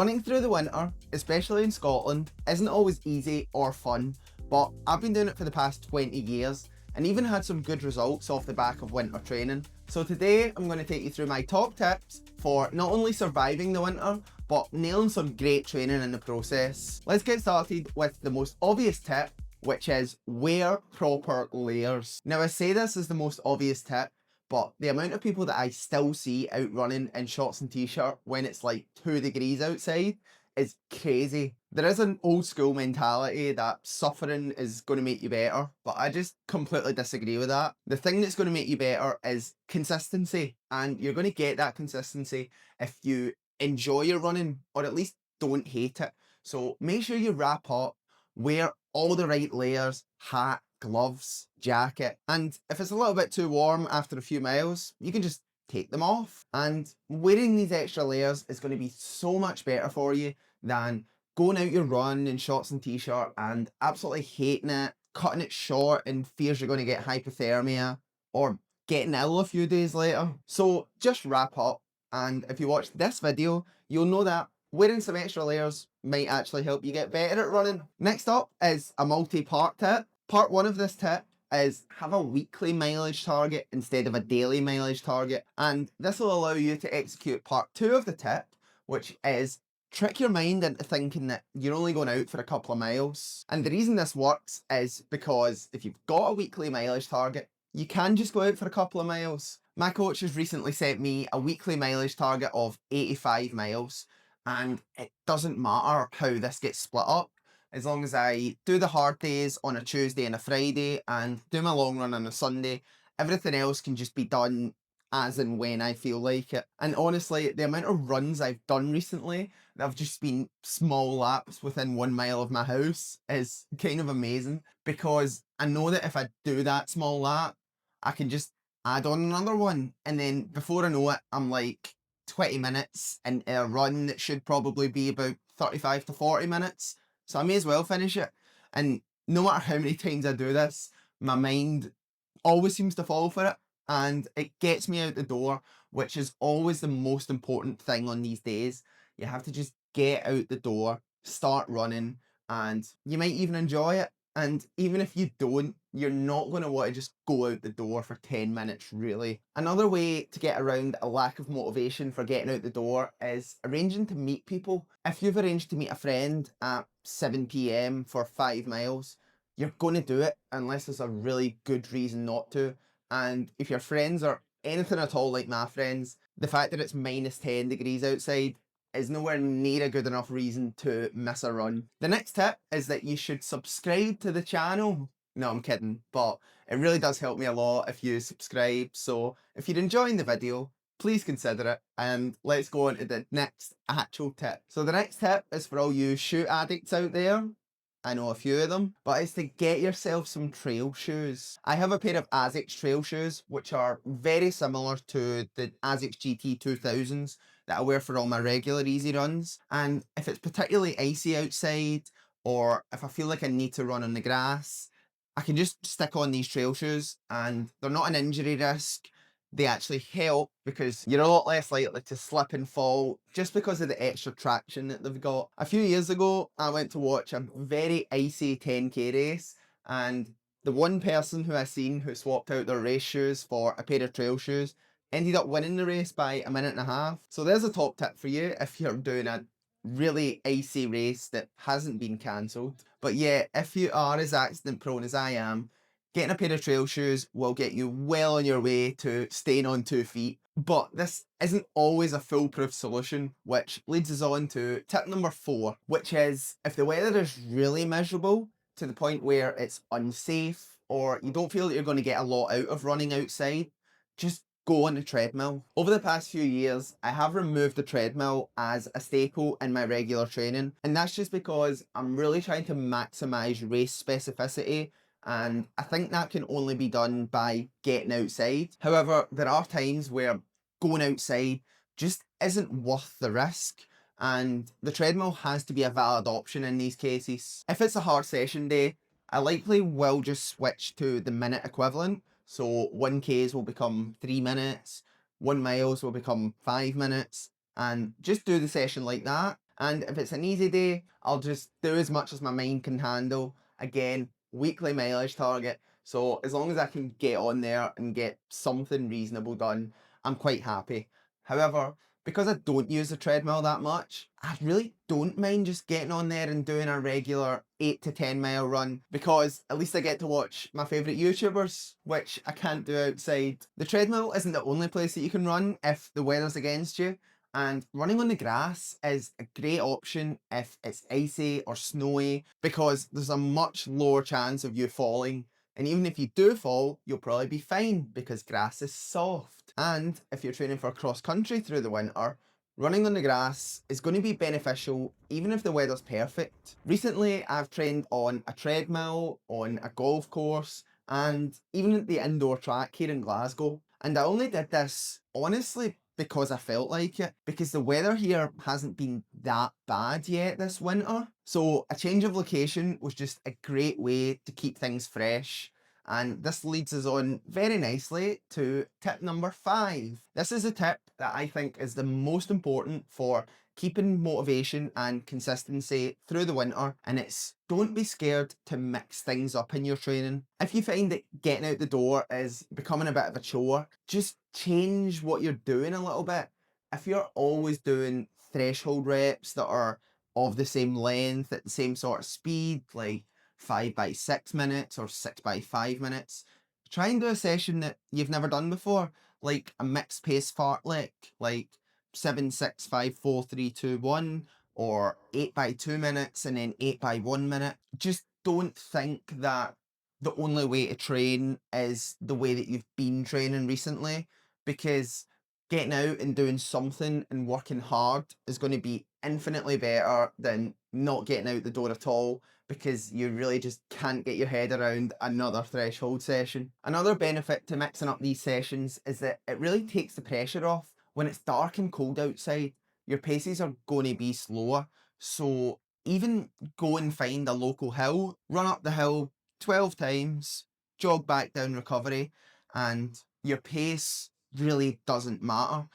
Running through the winter, especially in Scotland, isn't always easy or fun, but I've been doing it for the past 20 years and even had some good results off the back of winter training. So today I'm going to take you through my top tips for not only surviving the winter, but nailing some great training in the process. Let's get started with the most obvious tip, which is wear proper layers. Now I say this as the most obvious tip, but the amount of people that I still see out running in shorts and t-shirt when it's like 2 degrees outside is crazy. There is an old school mentality that suffering is going to make you better, but I just completely disagree with that. The thing that's going to make you better is consistency, and you're going to get that consistency if you enjoy your running, or at least don't hate it. So make sure you wrap up, wear all the right layers, hat, gloves, jacket, and if it's a little bit too warm after a few miles, you can just take them off. And wearing these extra layers is going to be so much better for you than going out your run in shorts and t-shirt and absolutely hating it, cutting it short in fears you're going to get hypothermia, or getting ill a few days later. So just wrap up, and if you watch this video, you'll know that wearing some extra layers might actually help you get better at running. Next up is a multi-part tip. Part one of this tip is have a weekly mileage target instead of a daily mileage target, and this will allow you to execute part two of the tip, which is trick your mind into thinking that you're only going out for a couple of miles. And the reason this works is because if you've got a weekly mileage target, you can just go out for a couple of miles. My coach has recently set me a weekly mileage target of 85 miles, and it doesn't matter how this gets split up. As long as I do the hard days on a Tuesday and a Friday and do my long run on a Sunday, everything else can just be done as and when I feel like it. And honestly, the amount of runs I've done recently that have just been small laps within 1 mile of my house is kind of amazing, because I know that if I do that small lap, I can just add on another one. And then before I know it, I'm like 20 minutes into a run that should probably be about 35 to 40 minutes. So I may as well finish it. And no matter how many times I do this, my mind always seems to fall for it, and it gets me out the door, which is always the most important thing on these days. You have to just get out the door, start running, and you might even enjoy it. And even if you don't, you're not going to want to just go out the door for 10 minutes, really. Another way to get around a lack of motivation for getting out the door is arranging to meet people. If you've arranged to meet a friend at 7 p.m. for 5 miles, you're going to do it unless there's a really good reason not to. And if your friends are anything at all like my friends, the fact that it's minus 10 degrees outside is nowhere near a good enough reason to miss a run. The next tip is that you should subscribe to the channel. No, I'm kidding, but it really does help me a lot if you subscribe. So if you're enjoying the video, please consider it, and let's go on to the next actual tip. So the next tip is for all you shoe addicts out there. I know a few of them, but it's to get yourself some trail shoes. I have a pair of ASICS trail shoes, which are very similar to the ASICS GT 2000s that I wear for all my regular easy runs. And if it's particularly icy outside, or if I feel like I need to run on the grass, I can just stick on these trail shoes, and they're not an injury risk. They actually help because you're a lot less likely to slip and fall just because of the extra traction that they've got. A few years ago, I went to watch a very icy 10k race, and the one person who I seen who swapped out their race shoes for a pair of trail shoes ended up winning the race by a minute and a half. So there's a top tip for you if you're doing a really icy race that hasn't been cancelled. But yeah, if you are as accident prone as I am, getting a pair of trail shoes will get you well on your way to staying on 2 feet. But this isn't always a foolproof solution, which leads us on to tip number 4, which is if the weather is really miserable to the point where it's unsafe, or you don't feel that you're going to get a lot out of running outside, just go on the treadmill. Over the past few years, I have removed the treadmill as a staple in my regular training, and that's just because I'm really trying to maximize race specificity, and I think that can only be done by getting outside. However, there are times where going outside just isn't worth the risk, and the treadmill has to be a valid option in these cases. If it's a hard session day, I likely will just switch to the minute equivalent. So 1Ks will become 3 minutes, 1 miles will become 5 minutes, and just do the session like that. And if it's an easy day, I'll just do as much as my mind can handle. Again, weekly mileage target. So as long as I can get on there and get something reasonable done, I'm quite happy. However, because I don't use the treadmill that much, I really don't mind just getting on there and doing a regular 8 to 10 mile run, because at least I get to watch my favourite YouTubers, which I can't do outside. The treadmill isn't the only place that you can run if the weather's against you, and running on the grass is a great option if it's icy or snowy, because there's a much lower chance of you falling. And even if you do fall, you'll probably be fine because grass is soft. And if you're training for cross country through the winter, running on the grass is going to be beneficial even if the weather's perfect. Recently, I've trained on a treadmill, on a golf course, and even at the indoor track here in Glasgow. And I only did this honestly because I felt like it, because the weather here hasn't been that bad yet this winter. So a change of location was just a great way to keep things fresh. And this leads us on very nicely to tip number 5. This is a tip that I think is the most important for keeping motivation and consistency through the winter, and it's don't be scared to mix things up in your training. If you find that getting out the door is becoming a bit of a chore, just change what you're doing a little bit. If you're always doing threshold reps that are of the same length at the same sort of speed, like 5 by 6 minutes or 6 by 5 minutes, try and do a session that you've never done before, like a mixed pace fartlek, like 7, 6, 5, 4, 3, 2, 1, or 8 by 2 minutes and then 8 by 1 minute. Just don't think that the only way to train is the way that you've been training recently, because getting out and doing something and working hard is going to be infinitely better than not getting out the door at all, because you really just can't get your head around another threshold session. Another benefit to mixing up these sessions is that it really takes the pressure off. When it's dark and cold outside, your paces are going to be slower. So even go and find a local hill, run up the hill 12 times, jog back down recovery, and your pace really doesn't matter,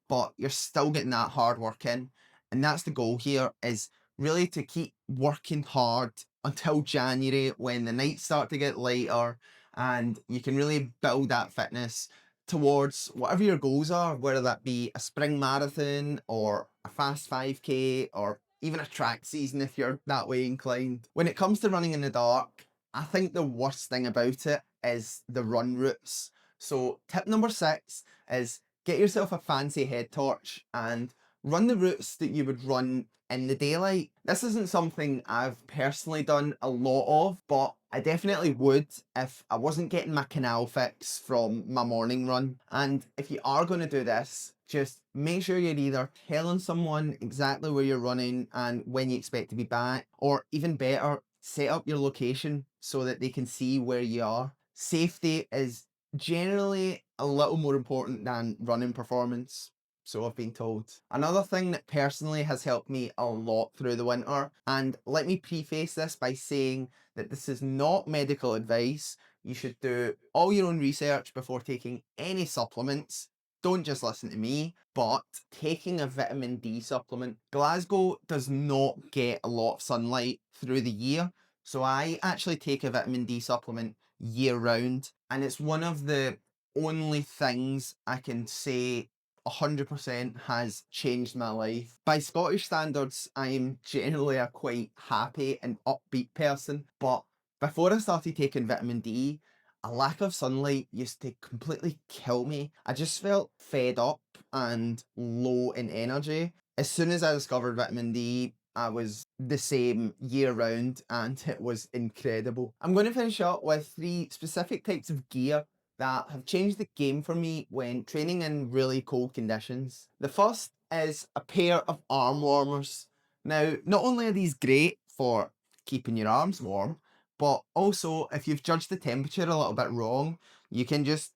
but you're still getting that hard work in. And that's the goal here, is really to keep working hard until January, when the nights start to get lighter and you can really build that fitness towards whatever your goals are, whether that be a spring marathon or a fast 5k or even a track season if you're that way inclined. When it comes to running in the dark, I think the worst thing about it is the run routes. So tip number 6 is get yourself a fancy head torch and run the routes that you would run in the daylight. This isn't something I've personally done a lot of, but I definitely would if I wasn't getting my canal fix from my morning run. And if you are going to do this, just make sure you're either telling someone exactly where you're running and when you expect to be back, or even better, set up your location so that they can see where you are. Safety is generally a little more important than running performance, so I've been told. Another thing that personally has helped me a lot through the winter, and let me preface this by saying that this is not medical advice. You should do all your own research before taking any supplements. Don't just listen to me, but taking a vitamin D supplement. Glasgow does not get a lot of sunlight through the year, so I actually take a vitamin D supplement year round, and it's one of the only things I can say 100% has changed my life. By Scottish standards, I'm generally a quite happy and upbeat person, but before I started taking vitamin D, a lack of sunlight used to completely kill me. I just felt fed up and low in energy. As soon as I discovered vitamin D, I was the same year round and it was incredible. I'm going to finish up with 3 specific types of gear that have changed the game for me when training in really cold conditions. The first is a pair of arm warmers. Now, not only are these great for keeping your arms warm, but also if you've judged the temperature a little bit wrong, you can just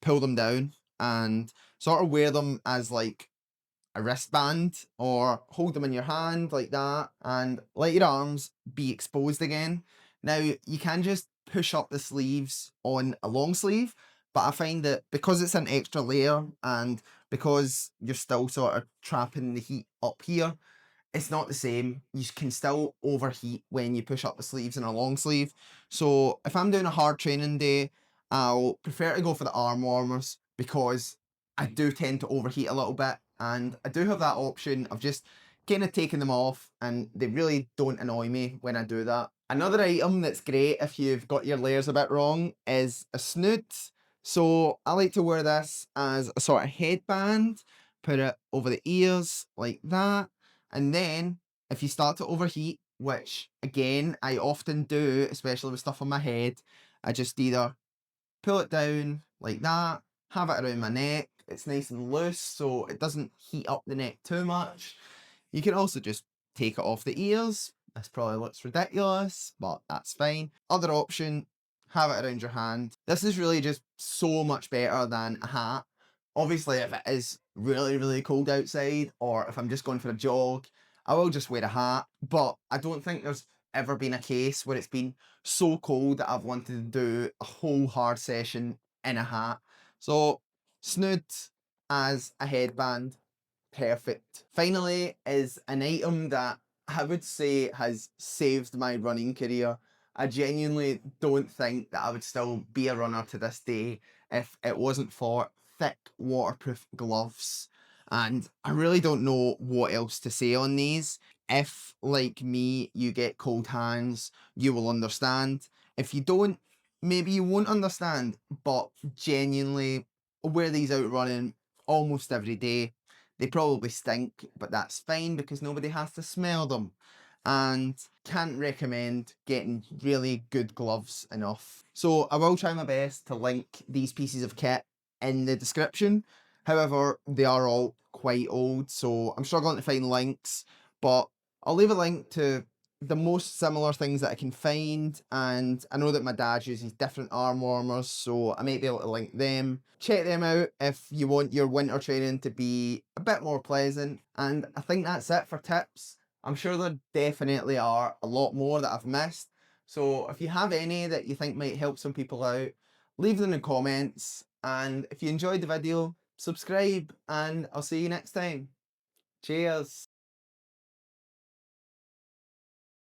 pull them down and sort of wear them as like a wristband, or hold them in your hand like that and let your arms be exposed again. Now, you can just push up the sleeves on a long sleeve, but I find that because it's an extra layer and because you're still sort of trapping the heat up here, it's not the same. You can still overheat when you push up the sleeves in a long sleeve. So if I'm doing a hard training day, I'll prefer to go for the arm warmers because I do tend to overheat a little bit, and I do have that option of just kind of taking them off, and they really don't annoy me when I do that. Another item that's great if you've got your layers a bit wrong is a snood. So I like to wear this as a sort of headband, put it over the ears like that, and then if you start to overheat, which again I often do, especially with stuff on my head, I just either pull it down like that, have it around my neck. It's nice and loose so it doesn't heat up the neck too much. You can also just take it off the ears. This probably looks ridiculous, but that's fine. Other option, have it around your hand. This is really just so much better than a hat. Obviously, if it is really, really cold outside, or if I'm just going for a jog, I will just wear a hat. But I don't think there's ever been a case where it's been so cold that I've wanted to do a whole hard session in a hat. So, snood as a headband, perfect. Finally is an item that I would say has saved my running career. I genuinely don't think that I would still be a runner to this day if it wasn't for thick waterproof gloves. And I really don't know what else to say on these. If, like me, you get cold hands, you will understand. If you don't, maybe you won't understand, but genuinely wear these out running almost every day. They probably stink, but that's fine because nobody has to smell them. And can't recommend getting really good gloves enough. So I will try my best to link these pieces of kit in the description. However, they are all quite old, so I'm struggling to find links, but I'll leave a link to the most similar things that I can find, and I know that my dad uses different arm warmers, so I might be able to link them. Check them out if you want your winter training to be a bit more pleasant, and I think that's it for tips. I'm sure there definitely are a lot more that I've missed, so if you have any that you think might help some people out, leave them in the comments, and if you enjoyed the video, subscribe, and I'll see you next time. Cheers!